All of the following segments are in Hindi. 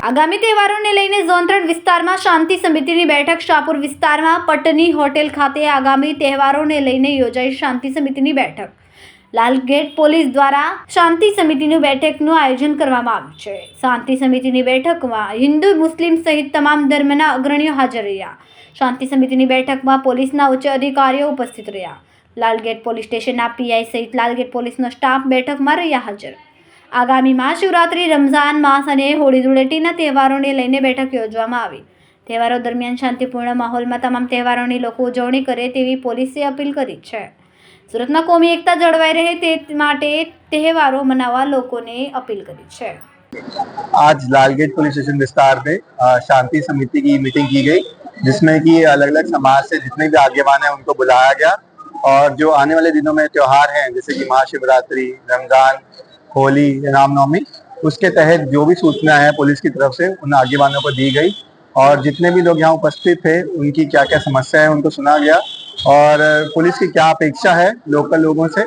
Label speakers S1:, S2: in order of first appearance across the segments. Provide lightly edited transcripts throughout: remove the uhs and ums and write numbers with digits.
S1: આગામી તહેવારોને લઈને ઝોન 3 વિસ્તારમાં શાંતિ સમિતિની બેઠક શાહપુર વિસ્તારમાં પટની હોટેલ ખાતે આગામી તહેવારોને લઈને યોજાઈ શાંતિ સમિતિની બેઠક. લાલગેટ પોલીસ દ્વારા શાંતિ સમિતિની બેઠકનું આયોજન કરવામાં આવ્યું છે. શાંતિ સમિતિની બેઠકમાં હિન્દુ મુસ્લિમ સહિત તમામ ધર્મના અગ્રણીઓ હાજર રહ્યા. શાંતિ સમિતિની બેઠકમાં પોલીસના ઉચ્ચ અધિકારીઓ ઉપસ્થિત રહ્યા. લાલગેટ પોલીસ સ્ટેશનના પીઆઈ સહિત લાલગેટ પોલીસનો સ્ટાફ બેઠકમાં રહ્યા હાજર. આગામી મહાશિવરાત્રી, રમઝાન માસ અને હોળી ધૂળેટીના તહેવારોને લઈને બેઠક યોજવામાં આવી. તહેવારો દરમિયાન શાંતિપૂર્ણ માહોલમાં તમામ તહેવારોની લોકો ઉજવણી કરે તેવી પોલીસે અપીલ કરી છે. સુરતમાં કોમી એકતા જળવાઈ રહે તે માટે તહેવારો મનાવવા લોકોને અપીલ કરી છે.
S2: आज लालगेट पुलिस स्टेशन विस्तार में शांति समिति की मीटिंग की गई, जिसमें कि अलग अलग समाज से जितने भी आगेवान हैं उनको बुलाया गया और जो आने वाले दिनों में त्योहार हैं जैसे कि महाशिवरात्रि, रमजान, होली, रामनवमी, उसके तहत जो भी सूचना है पुलिस की तरफ से उन आगेवानों को दी गई और जितने भी लोग यहाँ उपस्थित थे उनकी क्या क्या समस्या है उनको सुना गया और पुलिस की क्या अपेक्षा है लोकल लोगों से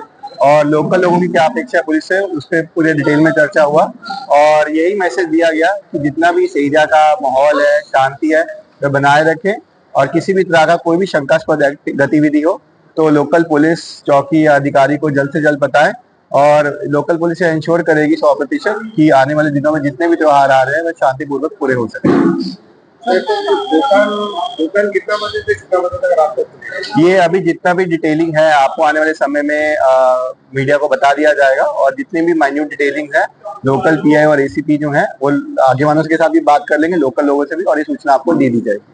S2: और लोकल लोगों की क्या अपेक्षा है पुलिस से, उस पर पूरे डिटेल में चर्चा हुआ और यही मैसेज दिया गया कि जितना भी इस एरिया का माहौल है, शांति है, वो बनाए रखें और किसी भी तरह का कोई भी शंकास्पद गतिविधि हो तो लोकल पुलिस चौकी या अधिकारी को जल्द से जल्द बताएं और लोकल पुलिस इंश्योर करेगी 100% कि आने वाले दिनों में जितने भी त्योहार आ रहे हैं वे शांतिपूर्वक पूरे हो सके।
S3: दुकान कितना बजे से कितना बजे तक रात तक?
S2: ये अभी जितना भी डिटेलिंग है आपको आने वाले समय में मीडिया को बता दिया जाएगा और जितनी भी माइन्यूट डिटेलिंग है लोकल पीआई और एसीपी जो है वो आगेवानों के साथ भी बात कर लेंगे, लोकल लोगों से भी, और ये सूचना आपको दे दी जाएगी।